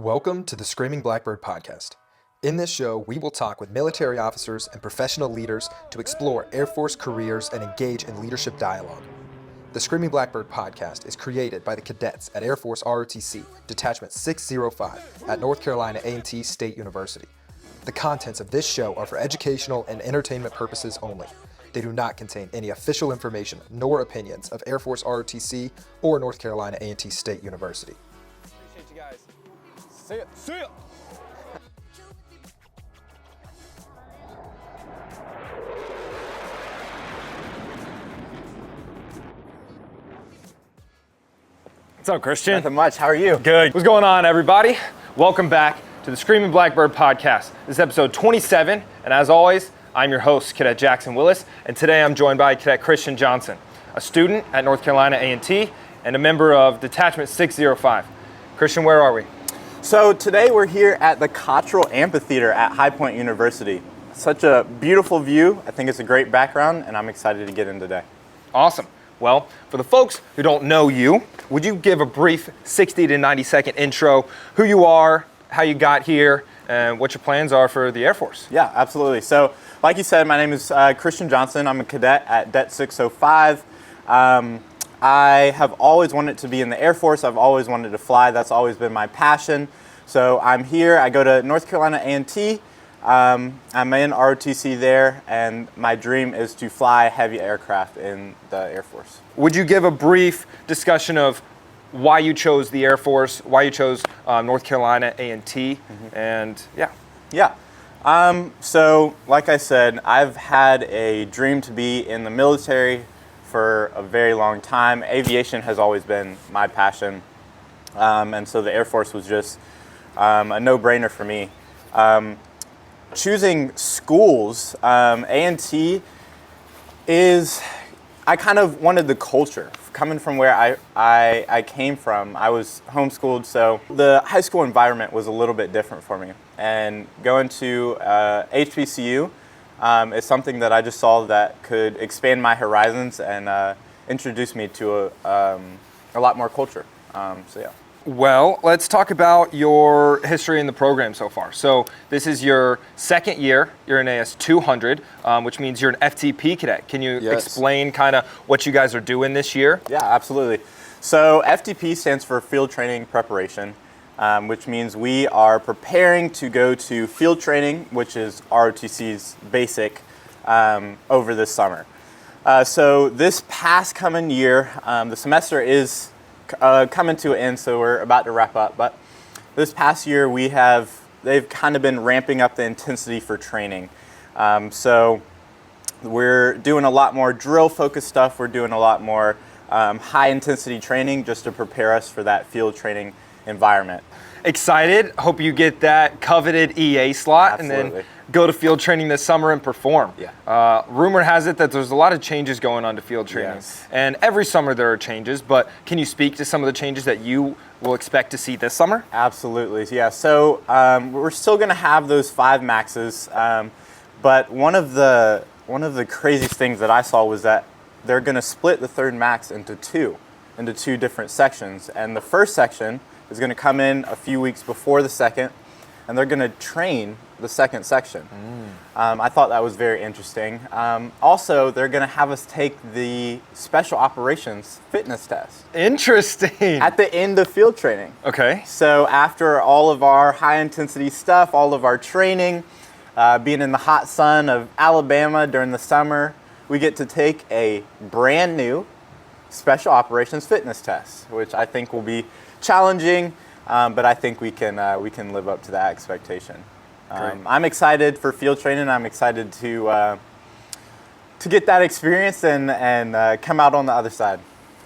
Welcome to the Screaming Blackbird podcast. In this show, we will talk with military officers and professional leaders to explore Air Force careers and engage in leadership dialogue. The Screaming Blackbird podcast is created by the cadets at Air Force ROTC, Detachment 605 at North Carolina A&T State University. The contents of this show are for educational and entertainment purposes only. They do not contain any official information nor opinions of Air Force ROTC or North Carolina A&T State University. Appreciate you guys. See ya. See ya. What's up, Christian? Nothing much. How are you? Good. What's going on, everybody? Welcome back to the Screaming Blackbird podcast. This is episode 27, and as always, I'm your host, Cadet Jackson Willis, and today I'm joined by Cadet Christen Johnson, a student at North Carolina A&T and a member of Detachment 605. Christian, where are we? So today we're here at the Cottrell Amphitheater at High Point University. Such a beautiful view. I think it's a great background, and I'm excited to get in today. Awesome. Well, for the folks who don't know you, would you give a brief 60 to 90 second intro, who you are, how you got here, and what your plans are for the Air Force? Yeah, absolutely. So like you said, my name is Christen Johnson. I'm a cadet at Det 605. I have always wanted to be in the Air Force. I've always wanted to fly. That's always been my passion. So I'm here. I go to North Carolina A&T. I'm in ROTC there, and my dream is to fly heavy aircraft in the Air Force. Would you give a brief discussion of why you chose the Air Force, why you chose North Carolina A&T, and yeah. Yeah. So like I said, I've had a dream to be in the military for a very long time. Aviation has always been my passion, and so the Air Force was just a no-brainer for me. Choosing schools, A&T is, I kind of wanted the culture. Coming from where I came from, I was homeschooled, so the high school environment was a little bit different for me. And going to HBCU is something that I just saw that could expand my horizons and introduce me to a lot more culture. So yeah. Well, let's talk about your history in the program so far. So this is your second year. You're in AS 200, which means you're an FTP cadet. Can you explain kind of what you guys are doing this year? Yeah, absolutely. So FTP stands for Field Training Preparation, which means we are preparing to go to field training, which is ROTC's basic, over this summer. So this past coming year, the semester is coming to an end, so we're about to wrap up. But this past year, they've kind of been ramping up the intensity for training. So we're doing a lot more drill-focused stuff. We're doing a lot more high-intensity training just to prepare us for that field training environment. Excited. Hope you get that coveted EA slot. Absolutely. And then go to field training this summer and perform. Yeah. Rumor has it that there's a lot of changes going on to field training. Yes. And every summer there are changes, but can you speak to some of the changes that you will expect to see this summer? Absolutely, yeah. So we're still going to have those 5 maxes, but one of the craziest things that I saw was that they're going to split the 3rd max into two different sections, and the first section is going to come in a few weeks before the second, and they're going to train the second section. I thought that was very interesting. Also, they're going to have us take the Special Operations fitness test. Interesting. At the end of field training. Okay. So after all of our high intensity stuff, all of our training, being in the hot sun of Alabama during the summer, we get to take a brand new Special Operations fitness test, which I think will be challenging, but I think we can live up to that expectation. I'm excited for field training. I'm excited to get that experience and come out on the other side.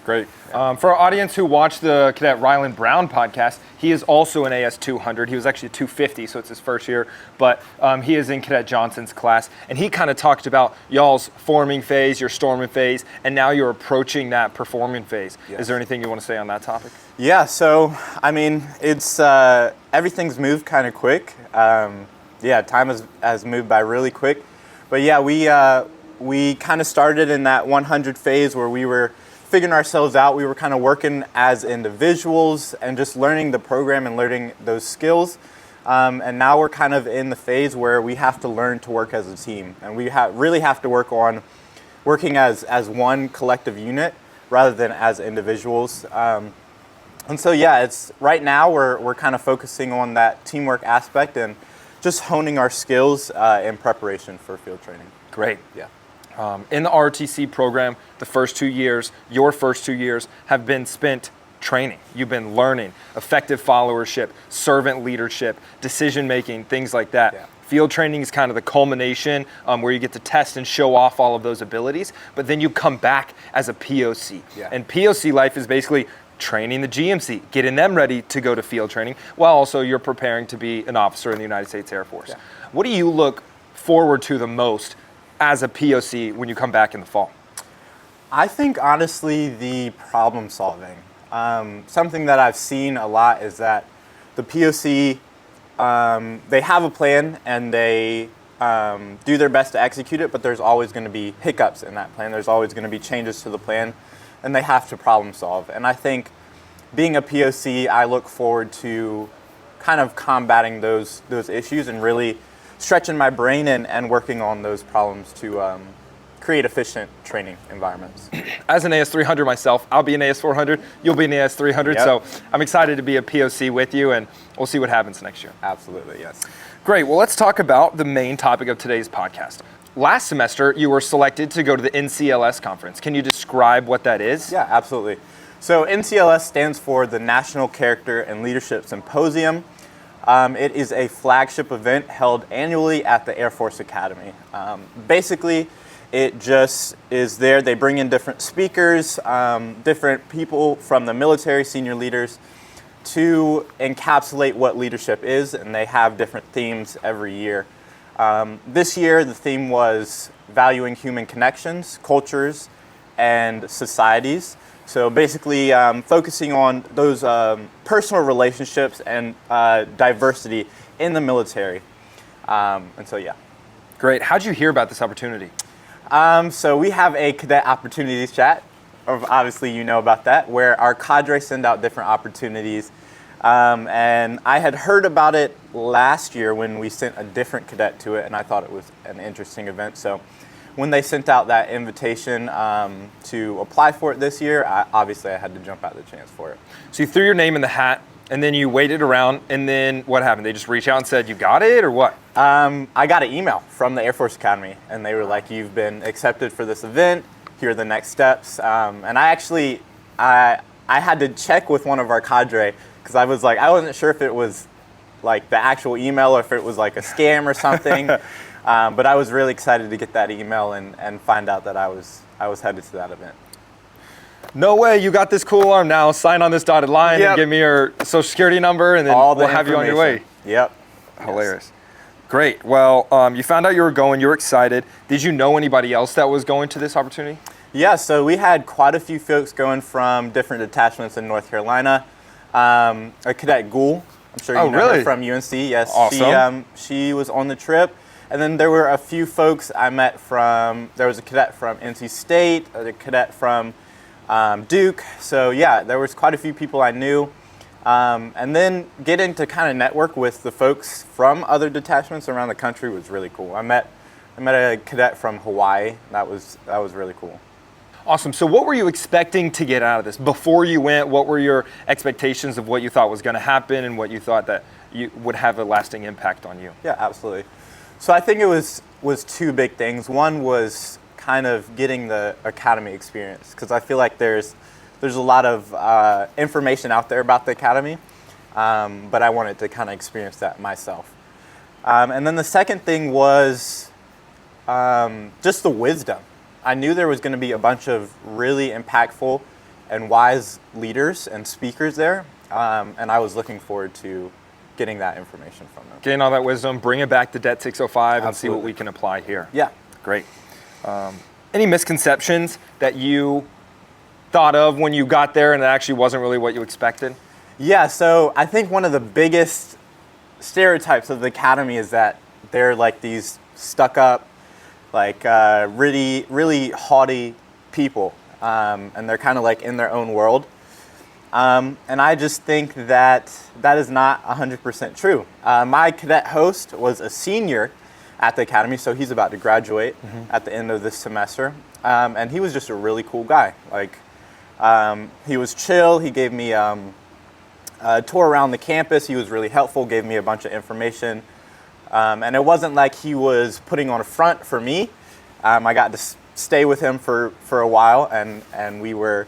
Great. For our audience who watched the Cadet Ryland Brown podcast, he is also an AS 200. He was actually 250, so it's his first year, but he is in Cadet Johnson's class, and he kind of talked about y'all's forming phase, your storming phase, and now you're approaching that performing phase. Yes. Is there anything you want to say on that topic? Yeah, so, I mean, it's everything's moved kind of quick. Time has moved by really quick. But yeah, we kind of started in that 100 phase where we were figuring ourselves out. We were kind of working as individuals and just learning the program and learning those skills. And now we're kind of in the phase where we have to learn to work as a team. And we really have to work on working as one collective unit rather than as individuals. And so, yeah, it's right now we're kind of focusing on that teamwork aspect and just honing our skills in preparation for field training. Great. Yeah. In the ROTC program, the first 2 years, your first 2 years have been spent training. You've been learning effective followership, servant leadership, decision making, things like that. Yeah. Field training is kind of the culmination where you get to test and show off all of those abilities, but then you come back as a POC. Yeah. And POC life is basically training the GMC, getting them ready to go to field training, while also you're preparing to be an officer in the United States Air Force. Yeah. What do you look forward to the most as a POC when you come back in the fall? I think, honestly, the problem solving. Something that I've seen a lot is that the POC, they have a plan and they do their best to execute it, but there's always going to be hiccups in that plan. There's always going to be changes to the plan, and they have to problem solve. And I think being a POC, I look forward to kind of combating those issues and really stretching my brain and working on those problems to create efficient training environments. As an AS300 myself, I'll be an AS400, you'll be an AS300, Yep. so I'm excited to be a POC with you, and we'll see what happens next year. Absolutely, yes. Great, well, let's talk about the main topic of today's podcast. Last semester, you were selected to go to the NCLS conference. Can you describe what that is? Yeah, absolutely. So NCLS stands for the National Character and Leadership Symposium. It is a flagship event held annually at the Air Force Academy. Basically, it just is there. They bring in different speakers, different people from the military, senior leaders, to encapsulate what leadership is, and they have different themes every year. This year, the theme was valuing human connections, cultures, and societies. So basically focusing on those personal relationships and diversity in the military. And so, yeah. Great. How'd you hear about this opportunity? So we have a cadet opportunities chat. Obviously, you know about that, where our cadre send out different opportunities. And I had heard about it last year when we sent a different cadet to it, and I thought it was an interesting event. So when they sent out that invitation to apply for it this year, obviously I had to jump at the chance for it. So you threw your name in the hat, and then you waited around, and then what happened? They just reached out and said, you got it, or what? I got an email from the Air Force Academy, and they were like, you've been accepted for this event. Here are the next steps. And I actually, I had to check with one of our cadre, because I wasn't sure if it was like the actual email or if it was like a scam or something. But I was really excited to get that email and find out that I was headed to that event. No way, you got this cool arm now. Sign on this dotted line Yep. and give me your social security number, and then we'll have you on your way. Yep. Hilarious. Yes. Great. Well, you found out you were going. You were excited. Did you know anybody else that was going to this opportunity? Yeah, so we had quite a few folks going from different detachments in North Carolina. A cadet Gould, I'm sure you know her from UNC. Yes, awesome. She was on the trip. And then there were a few folks I met there was a cadet from NC State, a cadet from Duke. So yeah, there was quite a few people I knew. And then getting to kind of network with the folks from other detachments around the country was really cool. I met a cadet from Hawaii. That was really cool. Awesome. So what were you expecting to get out of this? Before you went, what were your expectations of what you thought was going to happen and what you thought that you would have a lasting impact on you? Yeah, absolutely. So I think it was two big things. One was kind of getting the academy experience, because I feel like there's a lot of information out there about the academy, but I wanted to kind of experience that myself. And then the second thing was just the wisdom. I knew there was going to be a bunch of really impactful and wise leaders and speakers there, and I was looking forward to getting that information from them. Getting all that wisdom, bring it back to Det 605 and see Absolutely. what we can apply here. Yeah. Great. Any misconceptions that you thought of when you got there and it actually wasn't really what you expected? Yeah, so I think one of the biggest stereotypes of the academy is that they're like these stuck up, like really, really haughty people. and they're kind of like in their own world. And I just think that is not 100% true. My cadet host was a senior at the academy, so he's about to graduate at the end of this semester. And he was just a really cool guy. Like, he was chill. He gave me a tour around the campus. He was really helpful, gave me a bunch of information. And it wasn't like he was putting on a front for me. I got to stay with him for a while, and we were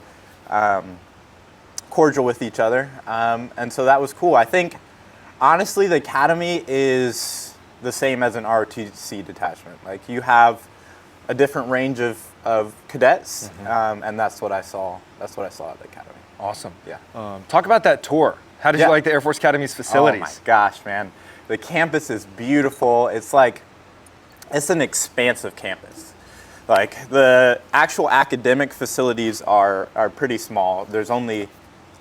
cordial with each other. And so that was cool. I think, honestly, the academy is the same as an ROTC detachment. Like, you have a different range of cadets, and that's what I saw. That's what I saw at the academy. Awesome. Yeah. Talk about that tour. How did you like the Air Force Academy's facilities? Oh my gosh, man. The campus is beautiful. It's an expansive campus. Like, the actual academic facilities are pretty small. There's only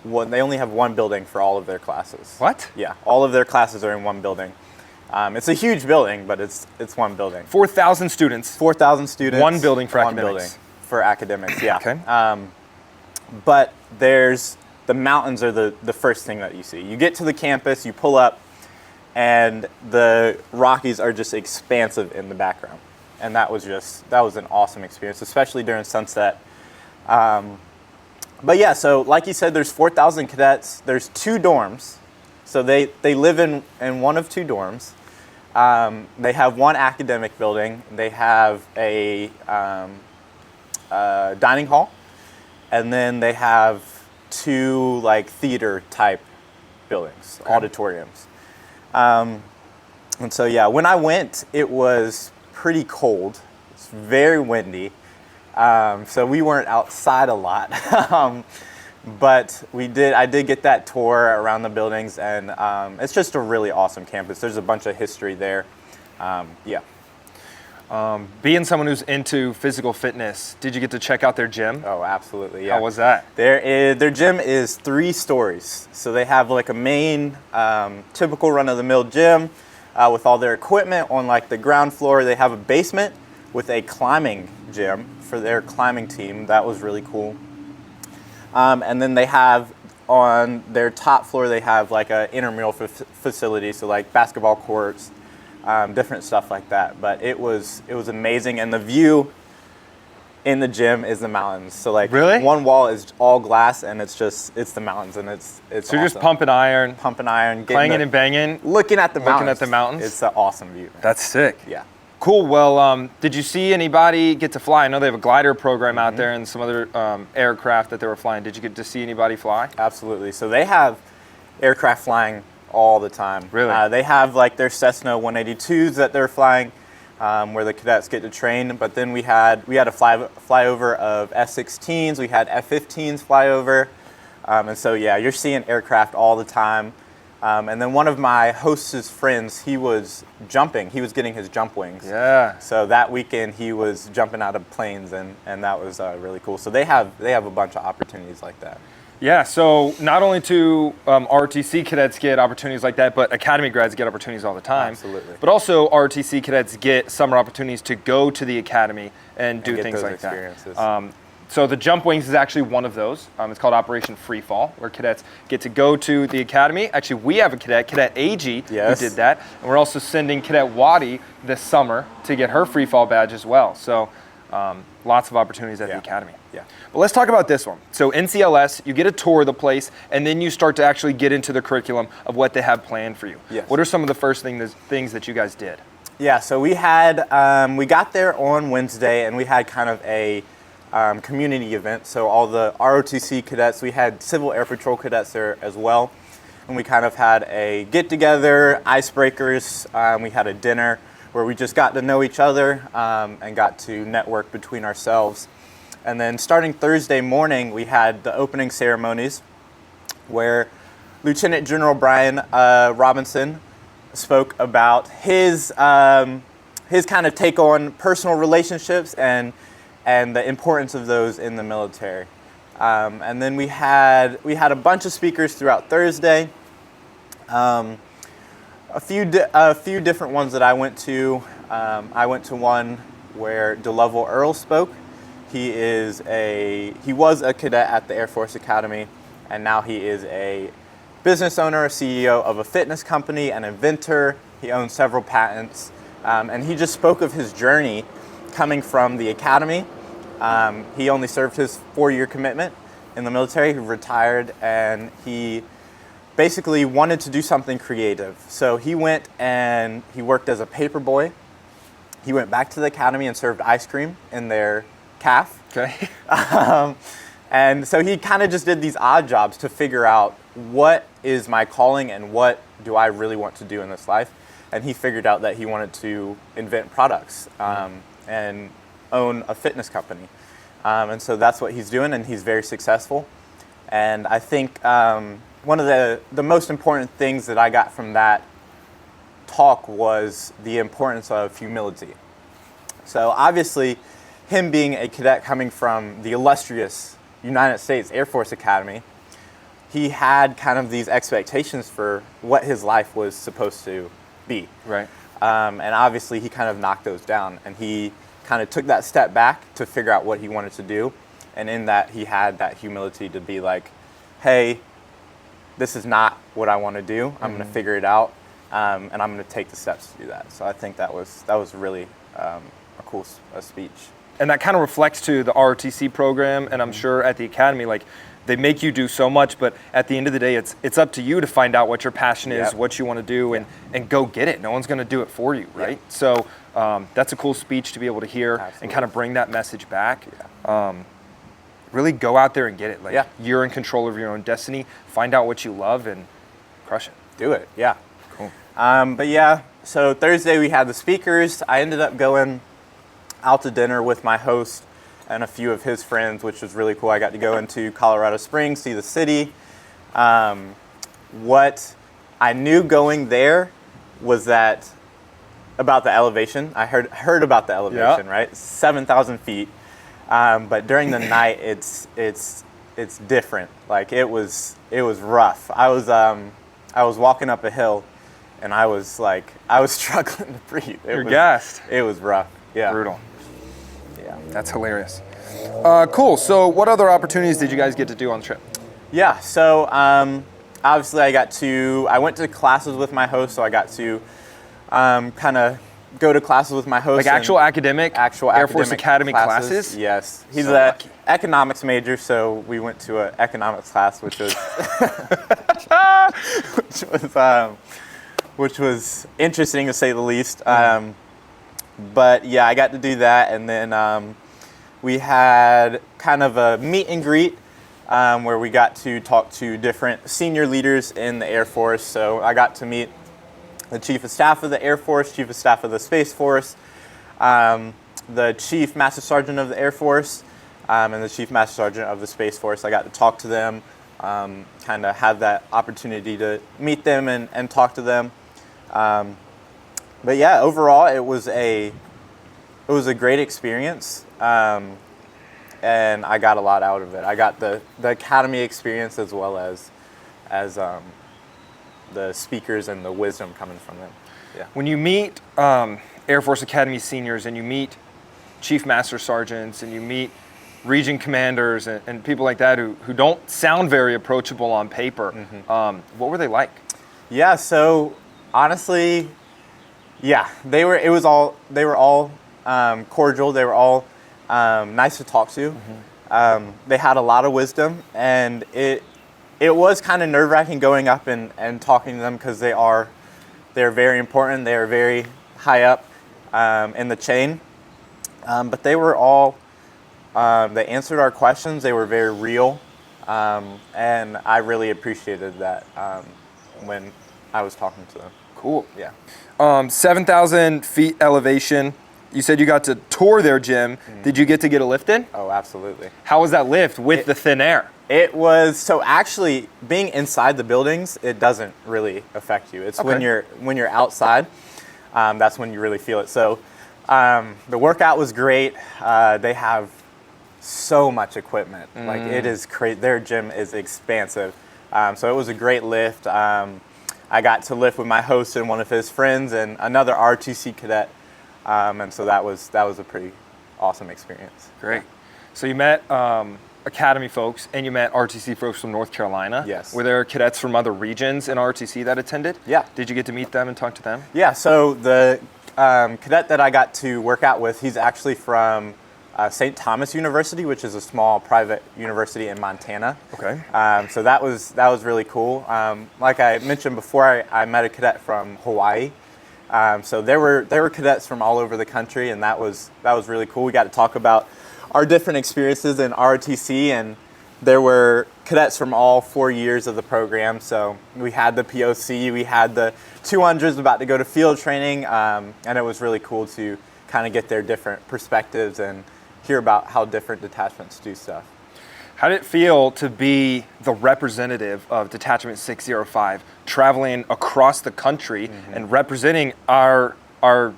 one, they only have one building for all of their classes. What? Yeah, all of their classes are in one building. It's a huge building, but it's one building. 4,000 students. 4,000 students. One building for one academics. Building for academics, yeah. Okay. But the mountains are the first thing that you see. You get to the campus, you pull up, and the Rockies are just expansive in the background. And that was an awesome experience, especially during sunset. But yeah, so like you said, there's 4,000 cadets. There's 2 dorms. So they live in one of 2 dorms. They have one academic building. They have a dining hall. And then they have 2 like theater type buildings, auditoriums. And so yeah, when I went, it was pretty cold. It's very windy. So we weren't outside a lot. But I did get that tour around the buildings, and it's just a really awesome campus. There's a bunch of history there. Yeah. Being someone who's into physical fitness, did you get to check out their gym? Oh, absolutely, yeah. How was that? Their gym is 3 stories. So they have like a main, typical run-of-the-mill gym with all their equipment on like the ground floor. They have a basement with a climbing gym for their climbing team. That was really cool. And then they have on their top floor, they have like an intramural facility, so like basketball courts, different stuff like that. But it was amazing, and the view in the gym is the mountains. So like, really? One wall is all glass, and it's the mountains, and it's so awesome. you're just pumping iron, clanging and banging, looking at the mountains. It's an awesome view, man. That's sick. Yeah. Cool. Well, did you see anybody get to fly? I know they have a glider program out there and some other aircraft that they were flying. Did you get to see anybody fly? Absolutely. So they have aircraft flying all the time. Really? They have like their Cessna 182s that they're flying, where the cadets get to train. But then we had a flyover of F-16s. We had F-15s fly over, and so yeah, you're seeing aircraft all the time. And then one of my host's friends, he was jumping. He was getting his jump wings. Yeah. So that weekend he was jumping out of planes, and that was really cool. So they have a bunch of opportunities like that. Yeah, so not only do ROTC cadets get opportunities like that, but Academy grads get opportunities all the time. Absolutely. But also ROTC cadets get summer opportunities to go to the Academy and do things like that. So the jump wings is actually one of those. It's called Operation Free Fall, where cadets get to go to the Academy. Actually, we have a Cadet AG, yes, who did that. And we're also sending Cadet Wadi this summer to get her free fall badge as well. So lots of opportunities at the Academy. Yeah. But let's talk about this one. So NCLS, you get a tour of the place, and then you start to actually get into the curriculum of what they have planned for you. Yes. What are some of the first things that you guys did? Yeah, so we got there on Wednesday, and we had kind of a community event. So all the ROTC cadets, we had Civil Air Patrol cadets there as well. And we kind of had a get-together, icebreakers. We had a dinner where we just got to know each other and got to network between ourselves. And then starting Thursday morning, we had the opening ceremonies where Lieutenant General Brian Robinson spoke about his kind of take on personal relationships and the importance of those in the military. And then we had a bunch of speakers throughout Thursday. A few different ones that I went to. I went to one where DeLovell Earl spoke, He was a cadet at the Air Force Academy, and now he is a business owner, a CEO of a fitness company, an inventor. He owns several patents, and he just spoke of his journey coming from the academy. He only served his 4-year commitment in the military. He retired, and he basically wanted to do something creative. So he went and he worked as a paper boy. He went back to the academy and served ice cream in their calf. Okay. And so he kind of just did these odd jobs to figure out what is my calling and what do I really want to do in this life. And he figured out that he wanted to invent products and own a fitness company. And so that's what he's doing, and he's very successful. And I think one of the most important things that I got from that talk was the importance of humility. So obviously, him being a cadet coming from the illustrious United States Air Force Academy, he had kind of these expectations for what his life was supposed to be. Right. And obviously, he kind of knocked those down, and he kind of took that step back to figure out what he wanted to do. And in that, he had that humility to be like, hey, this is not what I want to do. I'm going to figure it out, and I'm going to take the steps to do that. So I think that was really a cool speech. And that kind of reflects to the ROTC program, and I'm sure at the academy, like, they make you do so much, but at the end of the day, it's up to you to find out what your passion is, what you want to do, and go get it. No one's going to do it for you, right? So that's a cool speech to be able to hear and kind of bring that message back. Really go out there and get it. Like, you're in control of your own destiny. Find out what you love and crush it. Do it, yeah. Cool. But yeah, so Thursday we had the speakers. I ended up going out to dinner with my host and a few of his friends, which was really cool. I got to go into Colorado Springs, see the city. What I knew going there was that about the elevation. I heard about the elevation, right? 7,000 feet. But during the night, it's different. Like it was rough. I was walking up a hill, and I was struggling to breathe. You're gassed. It was rough. Yeah. Brutal. Yeah. That's hilarious. Cool. So what other opportunities did you guys get to do on the trip? Yeah. So obviously I went to classes with my host, so I got to kind of go to classes with my host. Like actual Air Force Academy classes? Yes. He's so an lucky. economics major, so we went to an economics class, which was which was interesting to say the least. But yeah, I got to do that, and then we had kind of a meet and greet where we got to talk to different senior leaders in the Air Force. So I got to meet the Chief of Staff of the Air Force, Chief of Staff of the Space Force, the Chief Master Sergeant of the Air Force, and the Chief Master Sergeant of the Space Force. I got to talk to them, kind of have that opportunity to meet them and talk to them. But yeah, overall, it was a great experience, and I got a lot out of it. I got the academy experience as well as the speakers and the wisdom coming from them. Yeah. When you meet Air Force Academy seniors and you meet Chief Master Sergeants and you meet region commanders and people like that who don't sound very approachable on paper, what were they like? Yeah. So honestly. Yeah, they were all cordial. They were all nice to talk to. They had a lot of wisdom, and it was kind of nerve-wracking going up and talking to them because they're very important. They are very high up in the chain, but they were all they answered our questions. They were very real, and I really appreciated that when I was talking to them. Cool. Yeah. 7,000 feet elevation. You said you got to tour their gym. Did you get to get a lift in? Oh, absolutely. How was that lift with the thin air? It was, so actually being inside the buildings, it doesn't really affect you. It's when you're outside, that's when you really feel it. So the workout was great. They have so much equipment. Like it is crazy. Their gym is expansive. So it was a great lift. I got to lift with my host and one of his friends and another ROTC cadet, and so that was a pretty awesome experience. Great. So you met Academy folks and you met RTC folks from North Carolina. Yes. Were there cadets from other regions in RTC that attended? Yeah. Did you get to meet them and talk to them? Yeah, so the cadet that I got to work out with, he's actually from St. Thomas University, which is a small private university in Montana. Okay. So that was really cool. Like I mentioned before, I met a cadet from Hawaii. So there were cadets from all over the country, and that was really cool. We got to talk about our different experiences in ROTC, and there were cadets from all 4 years of the program. So we had the POC, we had the 200s about to go to field training, and it was really cool to kind of get their different perspectives and hear about how different detachments do stuff. How did it feel to be the representative of Detachment 605, traveling across the country and representing our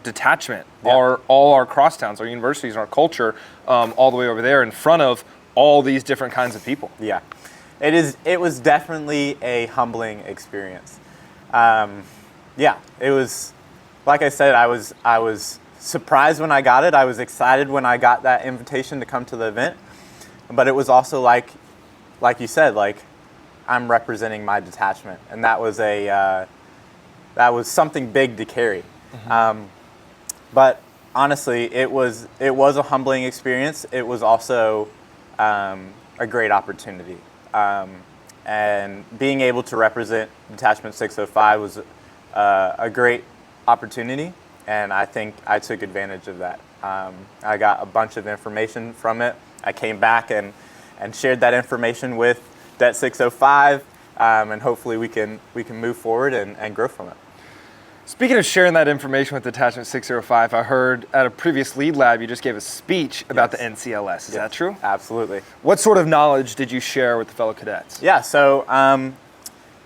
detachment, all our crosstowns, our universities, our culture, all the way over there in front of all these different kinds of people? Yeah, it was definitely a humbling experience. Yeah, it was, like I said, I was surprised when I got it. I was excited when I got that invitation to come to the event, but it was also like you said, like I'm representing my detachment, and that was something big to carry. But honestly, it was a humbling experience. It was also a great opportunity, and being able to represent Detachment 605 was a great opportunity, and I think I took advantage of that. I got a bunch of information from it. I came back and shared that information with Det 605, and hopefully we can move forward and grow from it. Speaking of sharing that information with Detachment 605, I heard at a previous lead lab you just gave a speech about the NCLS. Is that true? Absolutely. What sort of knowledge did you share with the fellow cadets? Yeah, so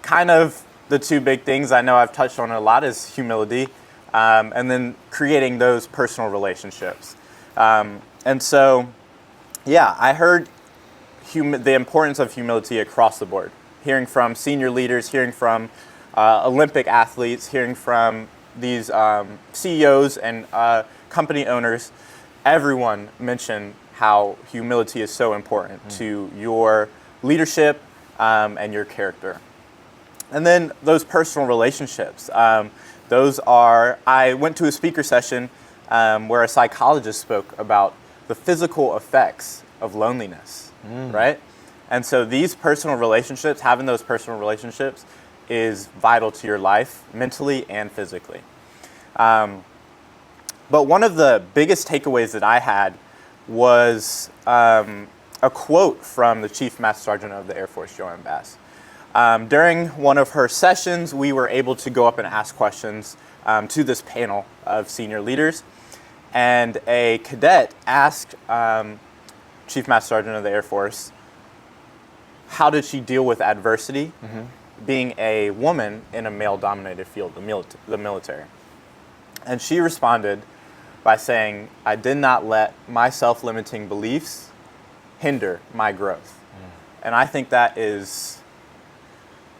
kind of the two big things I know I've touched on a lot is humility, and then creating those personal relationships. And so, yeah, I heard the importance of humility across the board, hearing from senior leaders, hearing from Olympic athletes, hearing from these CEOs and company owners. Everyone mentioned how humility is so important to your leadership and your character. And then those personal relationships. I went to a speaker session where a psychologist spoke about the physical effects of loneliness, right? And so these personal relationships, having those personal relationships, is vital to your life, mentally and physically. But one of the biggest takeaways that I had was a quote from the Chief Master Sergeant of the Air Force, Joanne Bass. During one of her sessions, we were able to go up and ask questions to this panel of senior leaders. And a cadet asked Chief Master Sergeant of the Air Force, how did she deal with adversity being a woman in a male-dominated field, the military? And she responded by saying, I did not let my self-limiting beliefs hinder my growth. And I think that is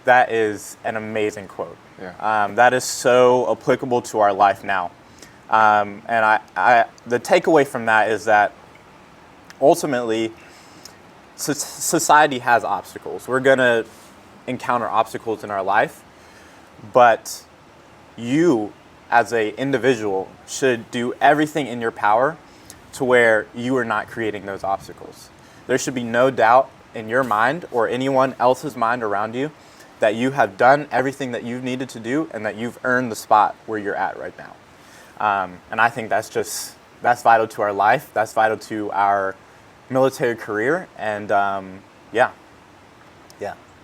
an amazing quote. Yeah. That is so applicable to our life now. And the takeaway from that is that ultimately society has obstacles. We're going to encounter obstacles in our life, but you as an individual should do everything in your power to where you are not creating those obstacles. There should be no doubt in your mind or anyone else's mind around you that you have done everything that you've needed to do and that you've earned the spot where you're at right now. And I think that's vital to our life. That's vital to our military career. And yeah.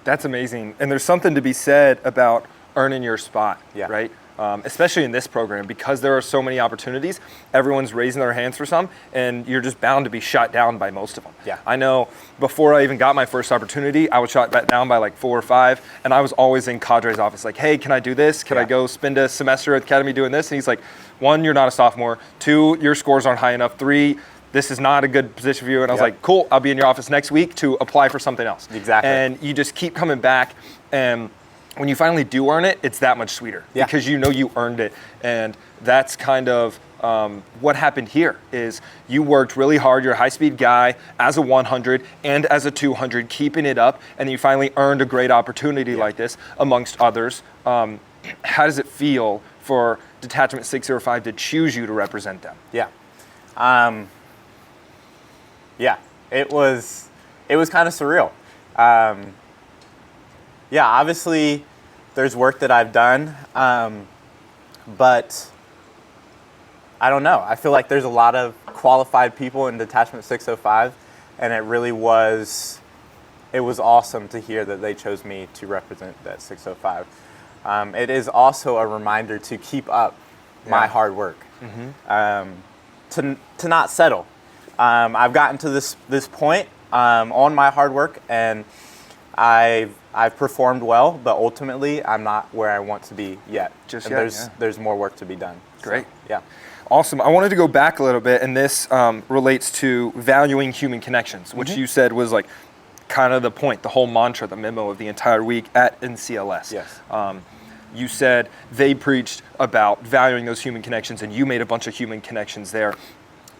That's amazing. And there's something to be said about earning your spot, right? Especially in this program, because there are so many opportunities, everyone's raising their hands for some, and you're just bound to be shot down by most of them. Yeah. I know before I even got my first opportunity, I was shot down by like 4 or 5, and I was always in Cadre's office like, hey, can I do this? Can I go spend a semester at Academy doing this? And he's like, 1, you're not a sophomore. 2, your scores aren't high enough. 3, this is not a good position for you. And I was like, cool, I'll be in your office next week to apply for something else. Exactly. And you just keep coming back, and when you finally do earn it, it's that much sweeter because you know you earned it. And that's kind of what happened here is you worked really hard. You're a high-speed guy as a 100 and as a 200, keeping it up, and then you finally earned a great opportunity like this, amongst others. How does it feel for Detachment 605 to choose you to represent them? Yeah. It was kind of surreal. Obviously there's work that I've done, but I don't know. I feel like there's a lot of qualified people in Detachment 605, and it was awesome to hear that they chose me to represent that 605. It is also a reminder to keep up my hard work, to not settle. I've gotten to this point on my hard work, and I've performed well, but ultimately I'm not where I want to be yet. There's more work to be done. Great. So, yeah. Awesome. I wanted to go back a little bit, and this relates to valuing human connections, which you said was like kind of the point, the whole mantra, the memo of the entire week at NCLS. Yes. You said they preached about valuing those human connections, and you made a bunch of human connections there.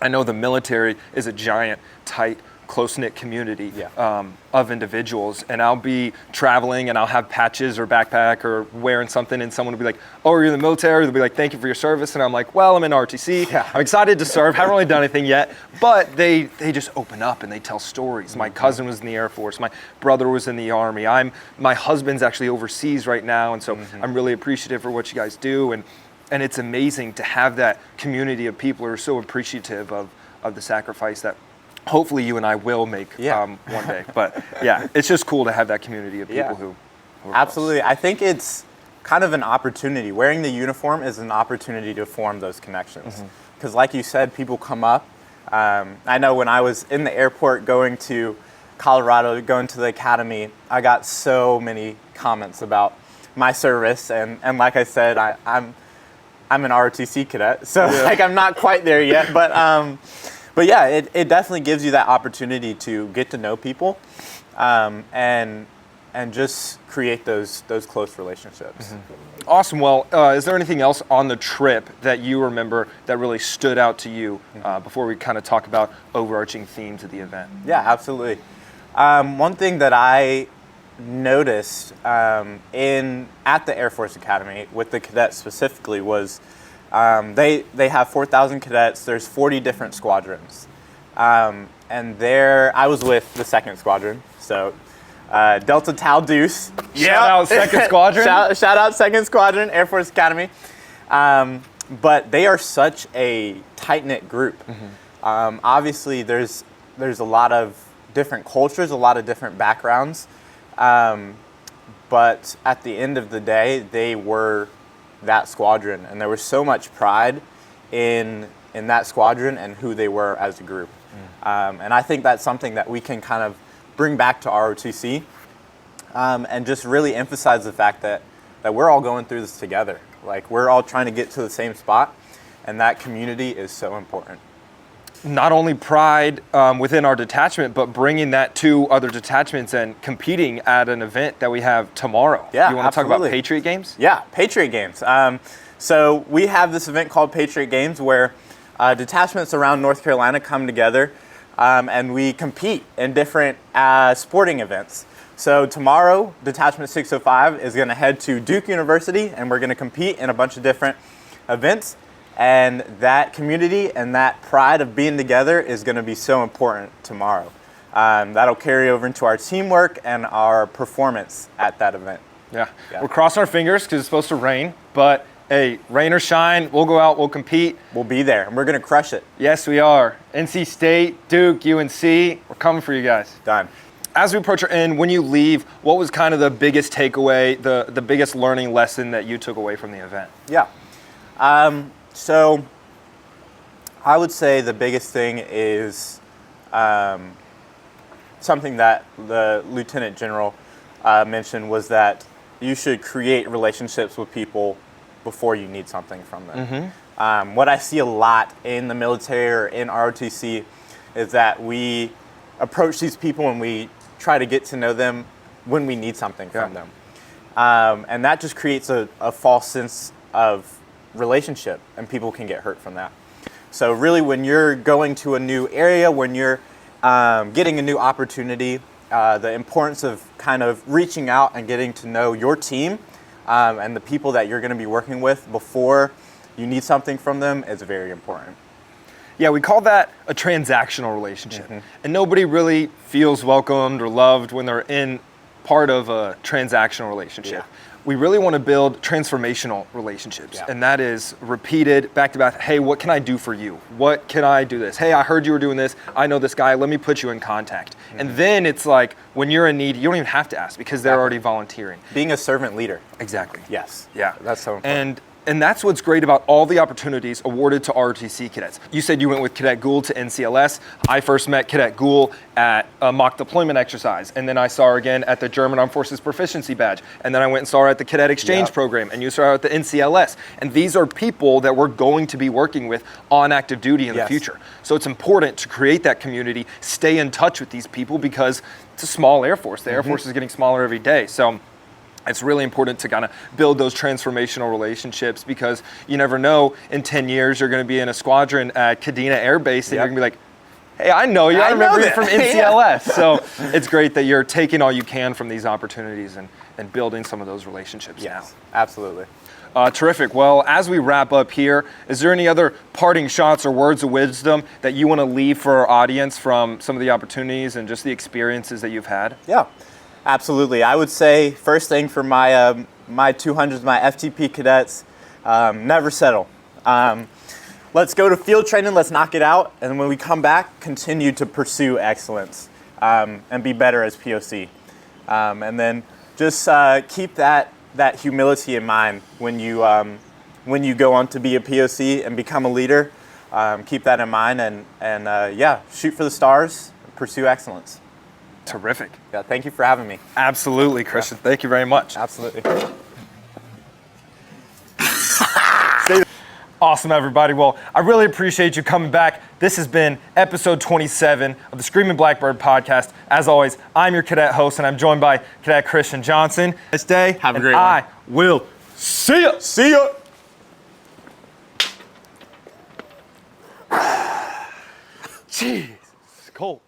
I know the military is a giant, tight, close-knit community of individuals, and I'll be traveling and I'll have patches or backpack or wearing something, and someone will be like, oh, are you in the military? They'll be like, thank you for your service. And I'm like, well, I'm in RTC. I'm excited to serve. Haven't really done anything yet. But they just open up and they tell stories. My cousin was in the Air Force. My brother was in the Army. My husband's actually overseas right now, and so I'm really appreciative for what you guys do. And it's amazing to have that community of people who are so appreciative of the sacrifice that hopefully you and I will make one day. But it's just cool to have that community of people who are absolutely close. I think it's kind of an opportunity. Wearing the uniform is an opportunity to form those connections, because like you said, people come up. I know when I was in the airport going to Colorado, going to the academy, I got so many comments about my service, and like I said, I'm an ROTC cadet, so like I'm not quite there yet, but yeah, it definitely gives you that opportunity to get to know people, and just create those close relationships. Awesome. Well, is there anything else on the trip that you remember that really stood out to you before we kind of talk about overarching themes of the event? Yeah, absolutely. One thing that I noticed at the Air Force Academy with the cadets specifically was they have 4,000 cadets. There's 40 different squadrons, and I was with the 2nd Squadron, so Delta Tau Deuce. Shout out 2nd Squadron. shout out 2nd Squadron, Air Force Academy. But they are such a tight-knit group. Obviously, there's a lot of different cultures, a lot of different backgrounds. But at the end of the day, they were that squadron, and there was so much pride in that squadron and who they were as a group. And I think that's something that we can kind of bring back to ROTC, and just really emphasize the fact that we're all going through this together. Like, we're all trying to get to the same spot, and that community is so important. Not only pride within our detachment, but bringing that to other detachments and competing at an event that we have tomorrow. Yeah, you want to talk about Patriot Games? Yeah, Patriot Games. So we have this event called Patriot Games where detachments around North Carolina come together, and we compete in different sporting events. So tomorrow, Detachment 605 is going to head to Duke University, and we're going to compete in a bunch of different events. And that community and that pride of being together is going to be so important tomorrow. That'll carry over into our teamwork and our performance at that event. Yeah. We're crossing our fingers because it's supposed to rain, but hey, rain or shine, we'll go out, we'll compete. We'll be there, and we're going to crush it. Yes, we are. NC State, Duke, UNC, we're coming for you guys. Done. As we approach our end, when you leave, what was kind of the biggest takeaway, the biggest learning lesson that you took away from the event? Yeah. So I would say the biggest thing is something that the Lieutenant General mentioned, was that you should create relationships with people before you need something from them. What I see a lot in the military or in ROTC is that we approach these people and we try to get to know them when we need something from them. And that just creates a false sense of relationship, and people can get hurt from that. So really, when you're going to a new area, when you're getting a new opportunity, the importance of kind of reaching out and getting to know your team and the people that you're going to be working with before you need something from them is very important. Yeah, we call that a transactional relationship. And nobody really feels welcomed or loved when they're in part of a transactional relationship. Yeah. We really want to build transformational relationships. Yeah. And that is repeated back to back. Hey, what can I do for you? What can I do this? Hey, I heard you were doing this. I know this guy. Let me put you in contact. And then it's like when you're in need, you don't even have to ask because they're already volunteering. Being a servant leader. Exactly. Yes. Yeah. That's so important. And that's what's great about all the opportunities awarded to ROTC cadets. You said you went with Cadet Gould to NCLS. I first met Cadet Gould at a mock deployment exercise. And then I saw her again at the German Armed Forces Proficiency Badge. And then I went and saw her at the Cadet Exchange Program. And you saw her at the NCLS. And these are people that we're going to be working with on active duty in the future. So it's important to create that community, stay in touch with these people because it's a small Air Force. The Air Force is getting smaller every day. So it's really important to kind of build those transformational relationships because you never know, in 10 years, you're going to be in a squadron at Kadena Air Base and you're going to be like, hey, I know you. I remember you from NCLS. So it's great that you're taking all you can from these opportunities and building some of those relationships now. Absolutely. Terrific. Well, as we wrap up here, is there any other parting shots or words of wisdom that you want to leave for our audience from some of the opportunities and just the experiences that you've had? Yeah. Absolutely. I would say first thing for my my 200s, my FTP cadets, never settle. Let's go to field training, let's knock it out, and when we come back, continue to pursue excellence and be better as POC. And then just keep that humility in mind when you go on to be a POC and become a leader. Keep that in mind and yeah, shoot for the stars, pursue excellence. Terrific. Yeah, thank you for having me. Absolutely, Christen. Yeah. Thank you very much. Absolutely. Awesome, everybody. Well, I really appreciate you coming back. This has been episode 27 of the Screaming Blackbird podcast. As always, I'm your cadet host, and I'm joined by Cadet Christen Johnson. This day, have a great one. I will see ya. See ya. Jeez, it's cold.